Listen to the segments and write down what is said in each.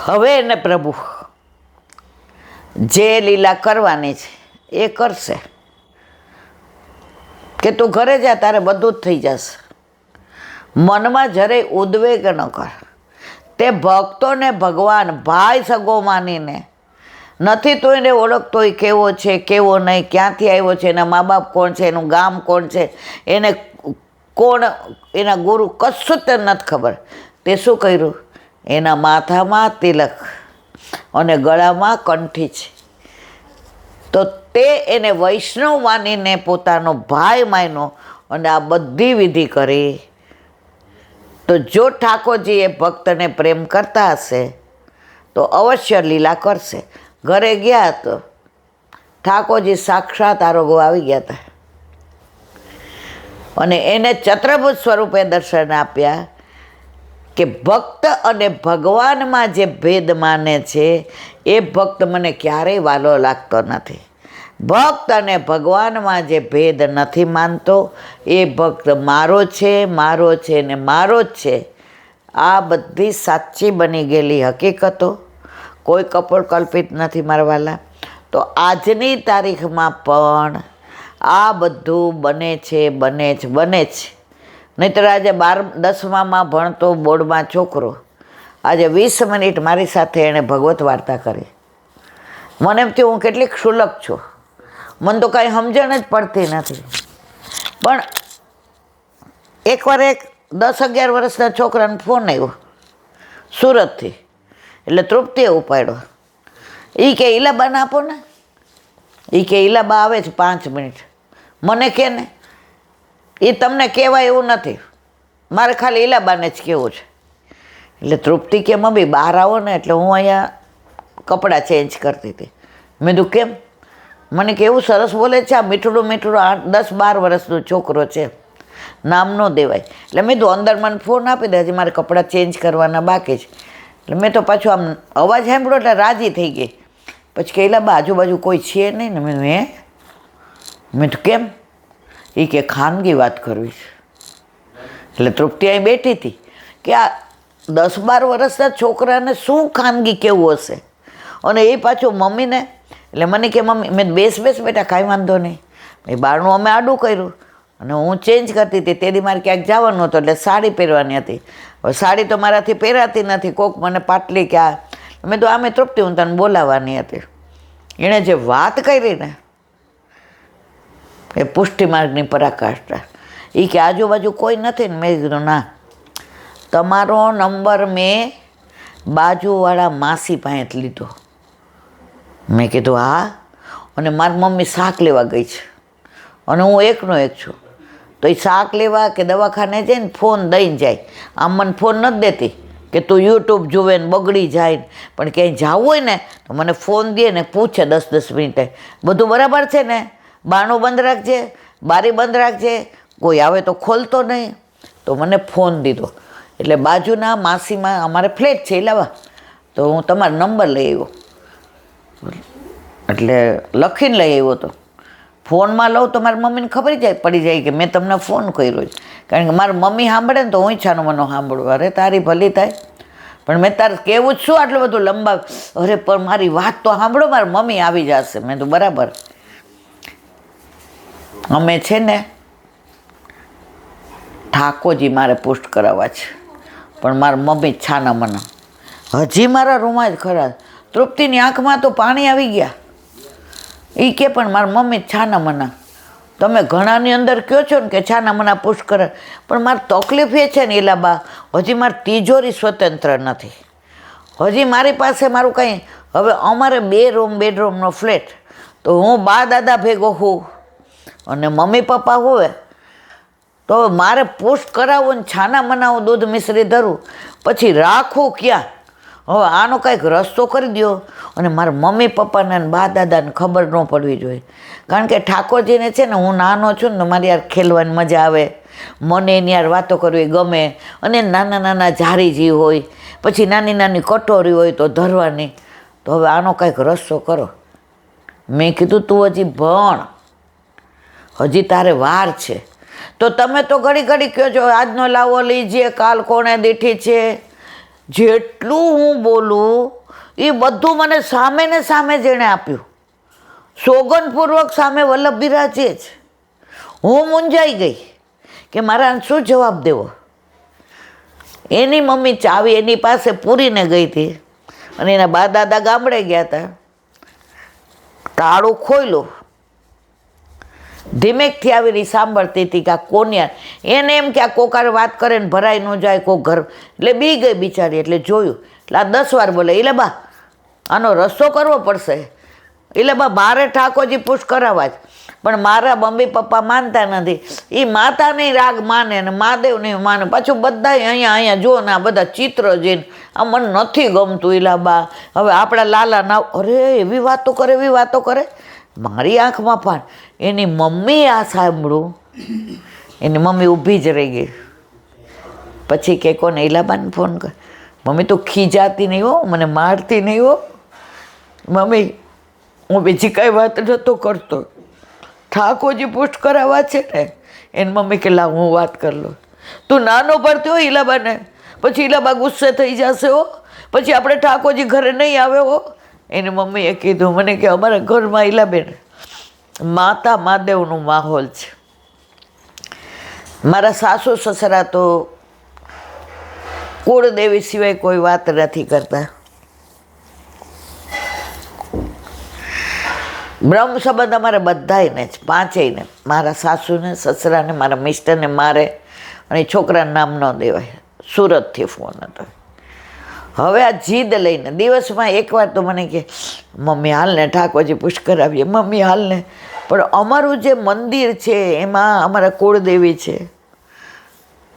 હવે એને પ્રભુ જે લીલા કરવાની છે એ કરશે, કે તું ઘરે જા, તારે બધું જ થઈ જશે. મનમાં જરાય ઉદ્વેગ ન કર. તે ભક્તોને ભગવાન ભાઈ સગો માનીને નથી તો એને ઓળખતો એ કેવો છે કેવો નહીં, ક્યાંથી આવ્યો છે, એના મા બાપ કોણ છે, એનું ગામ કોણ છે, એને કોણ એના ગુરુ, કશું જ નથી ખબર. તે શું કર્યું? એના માથામાં તિલક અને ગળામાં કંઠી છે, તો તે એને વૈષ્ણવ માનીને પોતાનો ભાઈ માન્યો અને આ બધી વિધિ કરી. તો જો ઠાકોરજી એ ભક્તને પ્રેમ કરતા હશે તો અવશ્ય લીલા કરશે. ઘરે ગયા તો ઠાકોરજી સાક્ષાત આરોગો આવી ગયા હતા અને એને ચત્રભુજ સ્વરૂપે દર્શન આપ્યા કે ભક્ત અને ભગવાનમાં જે ભેદ માને છે એ ભક્ત મને ક્યારેય વાલો લાગતો નથી. ભક્ત અને ભગવાનમાં જે ભેદ નથી માનતો એ ભક્ત મારો છે, મારો છે ને મારો જ છે. આ બધી સાચી બની ગયેલી હકીકતો, કોઈ કપોળ કલ્પિત નથી મારવાલા. તો આજની તારીખમાં પણ આ બધું બને છે, બને જ બને છે. નહીંતર આજે 10માં ભણતો બોર્ડમાં છોકરો આજે 20 મિનિટ મારી સાથે એણે ભગવત વાર્તા કરી. મને એમ થયું હું કેટલી ક્ષુલક છું, મને તો કાંઈ સમજણ જ પડતી નથી. પણ એકવાર એક 10-11 વર્ષના છોકરાને ફોન આવ્યો સુરતથી, એટલે તૃપ્તિએ ઉપાડ્યો. એ કે ઈલાબાને આપો ને, એ કે ઈલાબા આવે છે 5 મિનિટ. મને કે ને એ તમને કહેવાય એવું નથી, મારે ખાલી ઈલાબાને જ કહેવું છે. એટલે તૃપ્તિ કે મમ્મી બહાર આવો ને, એટલે હું અહીંયા કપડાં ચેન્જ કરતી હતી. મેં કીધું કેમ? મને કે એવું સરસ બોલે છે, આ મીઠડું 10-12 વર્ષનો છોકરો છે, નામ ન દેવાય. એટલે મેં કીધું અંદર મને ફોન આપી દે, હજી મારે કપડાં ચેન્જ કરવાના બાકી છે. એટલે મેં તો પાછું આમ અવાજ સાંભળ્યો એટલે રાજી થઈ ગઈ. પછી કે ઈલાબા આજુબાજુ કોઈ છે નહીં ને? મેં તો કેમ? એ કે ખાનગી વાત કરવી છે. એટલે તૃપ્તિ અહીં બેઠી હતી કે આ 10-12 વર્ષના છોકરાને શું ખાનગી કેવું હશે, અને એ પાછું મમ્મીને. એટલે મને કે મમ્મી, મેં બેસ બેટા કાંઈ વાંધો નહીં. એ બહારનું અમે આડું કર્યું અને હું ચેન્જ કરતી હતી. તે દી મારે ક્યાંક જવાનું હતું એટલે સાડી પહેરવાની હતી. હવે સાડી તો મારાથી પહેરાતી નથી, કોક મને પાટલી કે આ. મેં તો આમે તૃપ્તિ હું તને બોલાવવાની હતી. એણે જે વાત કરી ને એ પુષ્ટિ માર્ગની પરાકાષ્ઠા. એ કે આજુબાજુ કોઈ નથી ને? મેં કીધું ના, તમારો નંબર મેં બાજુવાળા માસી પાસે લીધો. મેં કીધું હા, અને મારી મમ્મી શાક લેવા ગઈ છે અને હું એકનો એક છું. તો એ શાક લેવા કે દવાખાને જઈને ફોન દઈને જાય. આમ મને ફોન નથી દેતી કે તું યુટ્યુબ જુએ ને બગડી જાય, પણ ક્યાંય જવું હોય ને તો મને ફોન દે ને પૂછે 10-10 મિનિટે બધું બરાબર છે ને, બારણું બંધ રાખજે, બારી બંધ રાખજે, કોઈ આવે તો ખોલતો નહીં. તો મને ફોન દીધો. એટલે બાજુના માસીમાં અમારે ફ્લેટ છે લાવા, તો હું તમારો નંબર લઈ આવ્યો. એટલે લખીને લઈ આવ્યો. તો ફોનમાં લઉં તો મારી મમ્મીને ખબર પડી જાય કે મેં તમને ફોન કર્યો છે. કારણ કે મારી મમ્મી સાંભળે ને તો હું છાનું મને સાંભળું. અરે તારી ભલી થાય, પણ મેં તારે કહેવું જ શું આટલું બધું લંબાવ? અરે પણ મારી વાત તો સાંભળો, મારી મમ્મી આવી જશે. મેં તો બરાબર. અમે છે ને ઠાકોરજી મારે પુષ્ટ કરાવવા છે, પણ મારી મમ્મી છાના મને હજી મારા રૂમાં જ ખરા. તૃપ્તિની આંખમાં તો પાણી આવી ગયા. એ કે પણ મારી મમ્મી છાના મના, તમે ઘણાની અંદર કહો છો ને કે છાના મના પુષ્ટ કરે, પણ મારી તકલીફ એ છે ને ઈલાબા, હજી મારી તિજોરી સ્વતંત્ર નથી. હજી મારી પાસે મારું કંઈ, હવે અમારે 2 બેડરૂમનો ફ્લેટ, તો હું બા દાદા ભેગો હોઉં અને મમ્મી પપ્પા હોય, તો મારે પુષ્ટ કરાવવું ને છાના મનાવું, દૂધ મિશ્રી ધરું, પછી રાખવું ક્યાં? હવે આનો કંઈક રસ્તો કરી દો. અને મારા મમ્મી પપ્પાને બા દાદાને ખબર ન પડવી જોઈએ. કારણ કે ઠાકોરજીને છે ને, હું નાનો છું ને મારી યાર ખેલવાની મજા આવે, મને એની યાર વાતો કરવી ગમે. અને નાના નાના ઝારી જીવ હોય, પછી નાની નાની કટોરી હોય તો ધરવાની. તો હવે આનો કંઈક રસ્તો કરો. મેં કીધું તું હજી ભણ, હજી તારે વાર છે. તો તમે તો ઘડી ઘડી કહો છો આજનો લાવો લીજીએ, કાલ કોણે દીઠી છે. જેટલું હું બોલું એ બધું મને સામે ને સામે જેણે આપ્યું, સોગંદપૂર્વક સામે વલ્લભ બિરાજે જ. હું મૂંઝાઈ ગઈ કે મારા શું જવાબ દેવો. એની મમ્મી ચાવી એની પાસે પૂરીને ગઈ હતી અને એના બા દાદા ગામડે ગયા હતા. તાળું ખોલ્યું, ધીમેકથી આવીને સાંભળતી હતી કે આ કોન્યા, એને એમ કે આ કોકાર વાત કરે ને ભરાઈ ન જાય કોક ઘર, એટલે બી ગઈ બિચારી. એટલે જોયું, એટલે આ 10 વાર બોલે, એટલે બા આનો રસ્તો કરવો પડશે, એટલે બા મારે ઠાકોરજી પૂછ કરાવવા જ. પણ મારા મમ્મી પપ્પા માનતા નથી. એ માતાને રાગ માને ને મહાદેવને માને. પાછું બધા અહીંયા જો ને આ બધા ચિત્ર જોઈને આ મને નથી ગમતું. એલા બા હવે આપણા લાલા ના, અરે એવી વાતો કરે. મારી આંખમાં પણ એની મમ્મી આ સાંભળું, એની મમ્મી ઊભી જ રહી ગઈ. પછી કે કોને, ઈલાબાને ફોન કર. મમ્મી તું ખીજાતી નહીં હો, મને મારતી નહીં હો. મમ્મી હું બીજી કાંઈ વાત નહોતો કરતો, ઠાકોરજી પુષ્ટ કરાવવા છે ને. એની મમ્મી કે લાવ હું વાત કરી લઉં. તું નાનો પડતી હો ઈલાબાને, પછી ઈલાબા ગુસ્સે થઈ જશે હો, પછી આપણે ઠાકોરજી ઘરે નહીં આવે હો. એની મમ્મીએ કીધું મને કે અમારા ઘરમાં ઈલાબેન માતા મહાદેવનું માહોલ છે. મારા સાસુ સસરા તો કુળદેવી સિવાય કોઈ વાત નથી કરતા. બ્રહ્મ સંબંધ અમારે બધાને જ, પાંચેયને, મારા સાસુને, સસરાને, મારા મિસ્ટરને, મારે અને છોકરાનું નામ ન દેવાય. સુરતથી ફોન હતો. હવે આ જીદ લઈને દિવસમાં એકવાર તો મને કે મમ્મી હાલને ઠાકોરજી પુષ્ટ કરાવીએ, મમ્મી હાલને. પણ અમારું જે મંદિર છે એમાં અમારા કુળદેવી છે,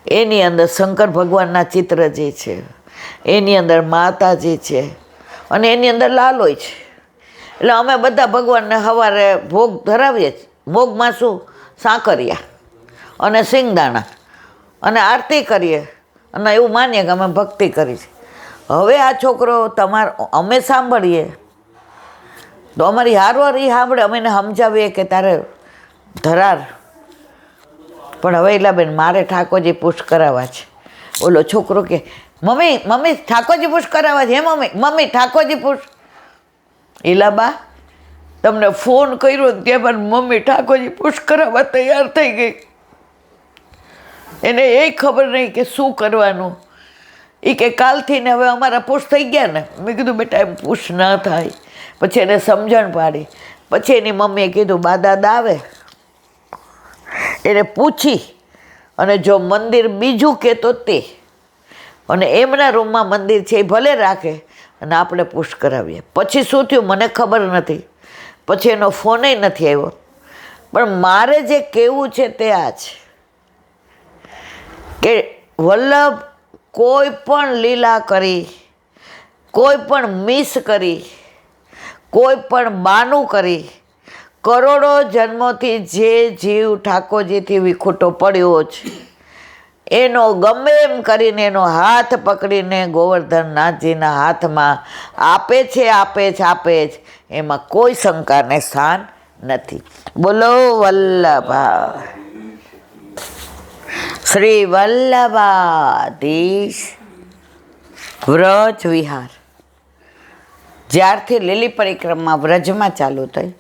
એની અંદર શંકર ભગવાનના ચિત્ર જે છે, એની અંદર માતાજી છે અને એની અંદર લાલોય છે. એટલે અમે બધા ભગવાનને સવારે ભોગ ધરાવીએ છીએ. ભોગમાં શું, સાંકરિયા અને સિંગદાણા અને આરતી કરીએ અને એવું માનીએ કે અમે ભક્તિ કરી છે. હવે આ છોકરો અમે સાંભળીએ તો અમારી હારવાર એ સાંભળે, અમે એને સમજાવીએ કે તારે ધરાર. પણ હવે ઈલાબેન મારે ઠાકોરજી પુષ્ટ કરાવવા છે. ઓલો છોકરો કે મમ્મી ઠાકોરજી પુષ્ટ કરાવવા છે. હે મમ્મી ઠાકોરજી પુષ્ટ. ઈલાબા તમને ફોન કર્યો ત્યાં પણ મમ્મી ઠાકોરજી પુષ્ટ કરાવવા તૈયાર થઈ ગઈ. એને એ ખબર નહીં કે શું કરવાનું. એ કે કાલથી ને હવે અમારા પુષ્ટ થઈ ગયા ને. મેં કીધું બેટા એમ પુષ્ટ ના થાય. પછી એને સમજણ પાડી. પછી એની મમ્મીએ કીધું બા દાદા આવે એને પૂછી અને જો મંદિર બીજું કહેતો તે, અને એમના રૂમમાં મંદિર છે એ ભલે રાખે અને આપણે પુષ્ટ કરાવીએ. પછી શું થયું મને ખબર નથી, પછી એનો ફોનય નથી આવ્યો. પણ મારે જે કહેવું છે તે આ છે કે વલ્લભ કોઈ પણ લીલા કરી, કોઈ પણ મિસ કરી, કોઈ પણ બાનું કરી, કરોડો જન્મોથી જે જીવ ઠાકોરજીથી વિખૂટો પડ્યો છે એનો ગમે એમ કરીને એનો હાથ પકડીને ગોવર્ધનનાથજીના હાથમાં આપે છે. એમાં કોઈ શંકાને સ્થાન નથી. બોલો વલ્લભા શ્રી વલ્લભાધીશ. વ્રજ વિહાર જ્યારથી લીલી પરિક્રમા વ્રજમાં ચાલુ થઈ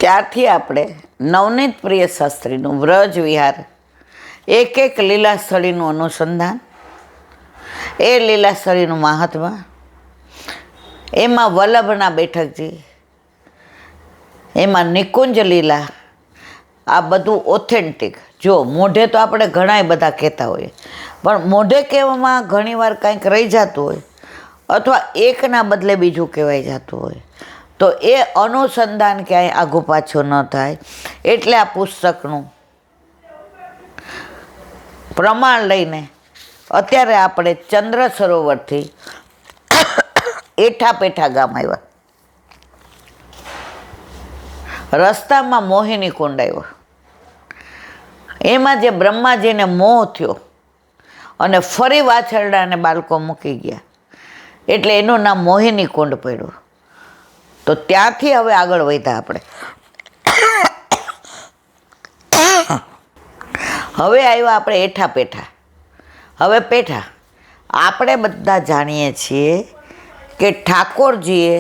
ત્યારથી આપણે નવનીત પ્રિય શાસ્ત્રીનું વ્રજ વિહાર, એક લીલાસ્થળીનું અનુસંધાન, એ લીલાસ્થળીનું મહાત્મા, એમાં વલ્લભના બેઠકજી, એમાં નિકુંજ લીલા, આ બધું ઓથેન્ટિક. જો મોઢે તો આપણે ઘણાય બધા કહેતા હોઈએ, પણ મોઢે કહેવામાં ઘણીવાર કંઈક રહી જતું હોય અથવા એકના બદલે બીજું કહેવાય જતું હોય, તો એ અનુસંધાન ક્યાંય આઘું પાછું ન થાય. એટલે આ પુસ્તકનું પ્રમાણ લઈને અત્યારે આપણે ચંદ્ર સરોવરથી એઠા પેઠા ગામ આવ્યા. રસ્તામાં મોહિની કુંડ આવ્યો. એમાં જે બ્રહ્માજીને મોહ થયો અને ફરી વાછરડાને બાળકો મૂકી ગયા એટલે એનું નામ મોહિની કુંડ પડ્યું. તો ત્યાંથી હવે આગળ વધ્યા આપણે. હવે આવ્યા આપણે એઠા પેઠા. હવે પેઠા આપણે બધા જાણીએ છીએ કે ઠાકોરજીએ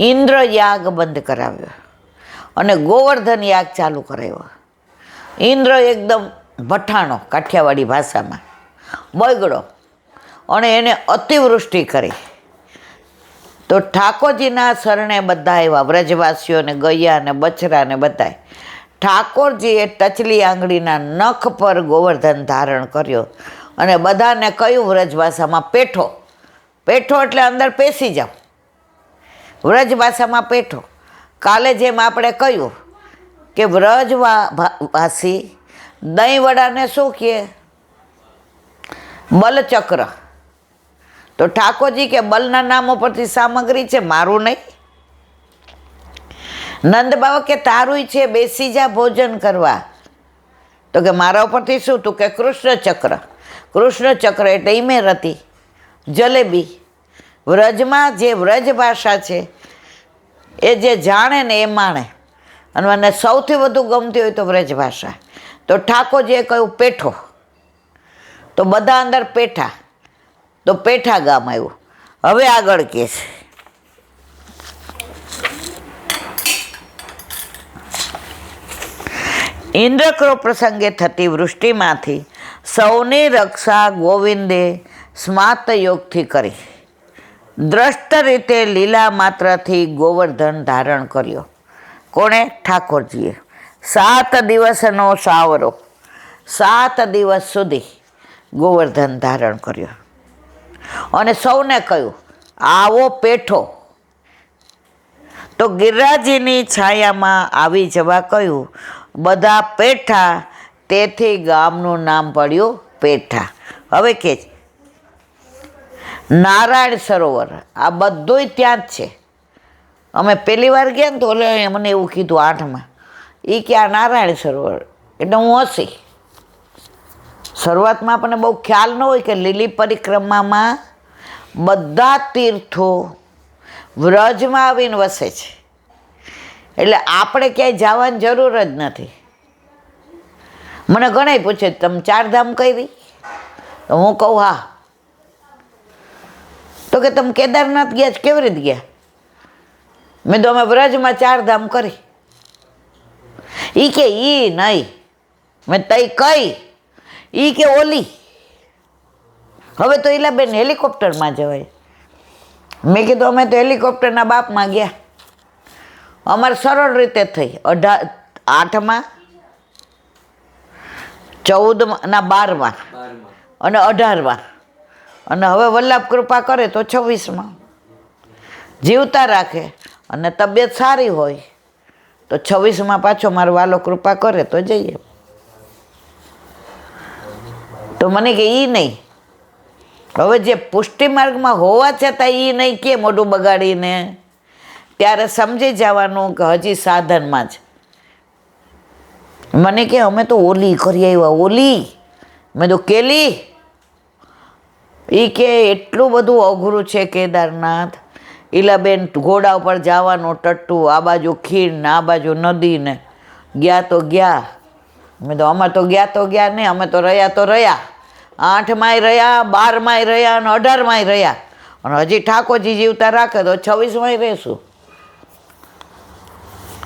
ઇન્દ્ર યાગ બંધ કરાવ્યો અને ગોવર્ધન યાગ ચાલુ કરાવ્યો. ઇન્દ્ર એકદમ ભઠ્ઠાણો, કાઠિયાવાડી ભાષામાં બગડો, અને એને અતિવૃષ્ટિ કરી. તો ઠાકોરજીના શરણે બધા એવા વ્રજવાસીઓને ગયા ને બછરા ને બધાય. ઠાકોરજીએ ટચલી આંગળીના નખ પર ગોવર્ધન ધારણ કર્યો અને બધાને કહ્યું વ્રજભાષામાં, પેઠો. પેઠો એટલે અંદર પેસી જાઓ, વ્રજભાષામાં પેઠો. કાલે જેમ આપણે કહ્યું કે વ્રજવાસી દહીંવડાને શું કહે? બલચક્ર. તો ઠાકોરજી કે બલના નામ ઉપરથી સામગ્રી છે, મારું નહીં. નંદ બાબા કે તારું છે, બેસી જા ભોજન કરવા. તો કે મારા ઉપરથી શું? તું કે કૃષ્ણ ચક્ર. કૃષ્ણ ચક્ર એટલે ઇમેરતી, જલેબી. વ્રજમાં જે વ્રજ ભાષા છે એ જે જાણે ને એ માણે, અને મને સૌથી વધુ ગમતી હોય તો વ્રજ ભાષા. તો ઠાકોરજીએ કહ્યું પેઠો, તો બધા અંદર પેઠા. તો પેઠા ગામ આવ્યું. હવે આગળ કહે છે, ઇન્દ્રક્રો પ્રસંગે થતી વૃષ્ટિમાંથી સૌની રક્ષા ગોવિંદે સ્માર્ત યોગથી કરી. દ્રષ્ટ રીતે લીલા માત્રથી ગોવર્ધન ધારણ કર્યો. કોણે? ઠાકોરજીએ. 7 દિવસનો સાવરો, 7 દિવસ સુધી ગોવર્ધન ધારણ કર્યો. અને સૌને કહ્યું આવો પેઠો. તો ગિરિરાજની છાયામાં આવી જવા કહ્યું. બધા પેઠા, તેથી ગામનું નામ પડ્યું પેઠા. હવે કે નારાયણ સરોવર, આ બધુંય ત્યાં જ છે. અમે પહેલી વાર ગયા ને તો મને એવું કીધું 8માં, એ કે આ નારાયણ સરોવર. એટલે હું હસી. શરૂઆતમાં આપણને બહુ ખ્યાલ ન હોય કે લીલી પરિક્રમામાં બધા તીર્થો વ્રજમાં આવીને વસે છે. એટલે આપણે ક્યાંય જવાની જરૂર જ નથી. મને ઘણાય પૂછે તમે 4 ધામ કરી? તો હું કહું હા. તો કે તમે કેદારનાથ ગયા છે? કેવી રીતે ગયા? મેં તો અમે વ્રજમાં 4 ધામ કરી. એ કે ઈ નહીં. મેં તઈ કઈ? એ કે ઓલી. હવે તો એલા બેન હેલિકોપ્ટરમાં જવાય. મેં કીધું અમે તો હેલિકોપ્ટરના બાપમાં ગયા. અમારે સરળ રીતે થઈ. 8માં, 14 12માં અને 18માં. અને હવે વલ્લભ કૃપા કરે તો 26માં. જીવતા રાખે અને તબિયત સારી હોય તો 26માં પાછો મારો વાલો કૃપા કરે તો જઈએ. તો મને કે ઈ નહીં. હવે જે પુષ્ટિ માર્ગમાં હોવા છતાં એ નહીં કે મોઢું બગાડીને, ત્યારે સમજી જવાનું કે હજી સાધનમાં જ. મને કે અમે તો ઓલી કરી આવ્યા. ઓલી? મેં તો કેલી. એ કે એટલું બધું અઘરું છે કેદારનાથ. ઈલાબેન ઘોડા ઉપર જવાનું ટટ્ટું, આ બાજુ ખીણ ને આ બાજુ નદી ને. ગયા તો ગયા. મેં તો અમે તો ગયા નહીં, અમે તો રહ્યા. 8માંય રહ્યા, 12માંય રહ્યા અને 18માંય રહ્યા. અને હજી ઠાકોરજી જીવતા રાખે તો 26માંય રહેશું.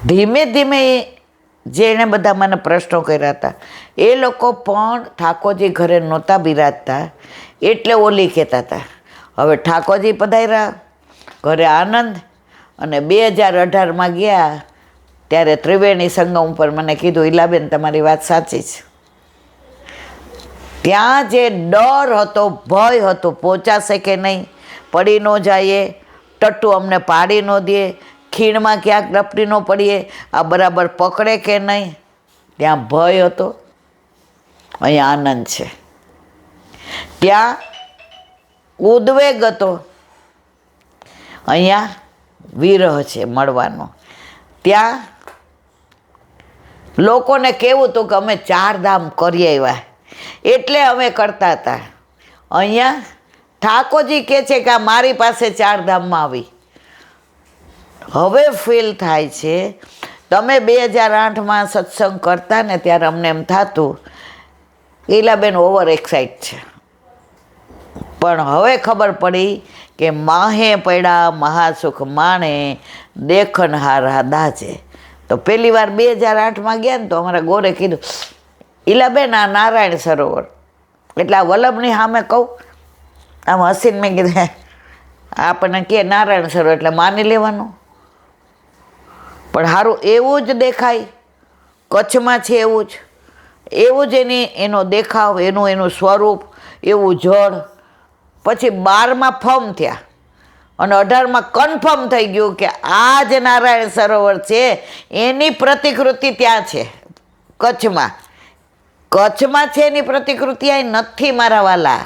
ધીમે ધીમે જેણે બધા મને પ્રશ્નો કર્યા હતા એ લોકો પણ ઠાકોરજી ઘરે નહોતા બિરાજતા એટલે ઓલી કહેતા હતા. હવે ઠાકોરજી પધાર્યા, ઘરે આનંદ. અને 2018માં ગયા ત્યારે ત્રિવેણી સંગમ ઉપર મને કીધું ઈલાબેન તમારી વાત સાચી છે. ત્યાં જે ડર હતો, ભય હતો, પહોંચાશે કે નહીં, પડી ન જઈએ, ટટ્ટુ અમને પાડી ન દે, ખીણમાં ક્યાંક લપટી ન પડીએ, આ બરાબર પકડે કે નહીં, ત્યાં ભય હતો. અહીંયા આનંદ છે. ત્યાં ઉદ્વેગ હતો, અહીંયા વિરહ છે મળવાનો. ત્યાં લોકોને કહેવું હતું કે અમે 4 ધામ કરી આવ્યા એટલે અમે કરતા હતા. અહીંયા ઠાકોરજી કહે છે કે આ મારી પાસે 4 ધામમાં આવી. હવે ફીલ થાય છે. તમે 2008માં સત્સંગ કરતા ને ત્યારે અમને એમ થતું ઈલાબેન ઓવર એક્સાઇટ છે. પણ હવે ખબર પડી કે માહે પડ્યા મહાસુખ માણે દેખનહારા દાજે. તો પહેલી વાર 2008માં ગયા ને તો અમારા ગોરે કીધું, ઈલાબેન આ નારાયણ સરોવર, એટલે આ વલ્લભની સામે કહું, આમ હસીને મેં કીધું આપણને કે નારાયણ સરોવર એટલે માની લેવાનું. પણ સારું એવું જ દેખાય, કચ્છમાં છે એવું જ એનો દેખાવ, એનું સ્વરૂપ, એવું જળ. પછી 12માં ફર્મ થયા અને 18માં કન્ફર્મ થઈ ગયું કે આ જ નારાયણ સરોવર છે, એની પ્રતિકૃતિ ત્યાં છે કચ્છમાં. કચ્છમાં છે એની પ્રતિકૃતિ અહીં નથી મારા વાલા.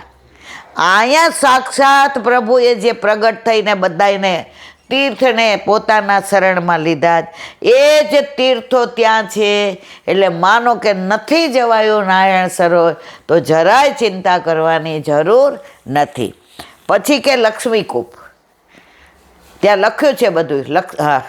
અહીંયા સાક્ષાત પ્રભુએ જે પ્રગટ થઈને બધાને તીર્થને પોતાના શરણમાં લીધા, એ જ તીર્થો ત્યાં છે. એટલે માનો કે નથી જવાયું નારાયણ સરોવર તો જરાય ચિંતા કરવાની જરૂર નથી. પછી કે લક્ષ્મીકૂપ, ત્યાં લખ્યું છે બધું. હા,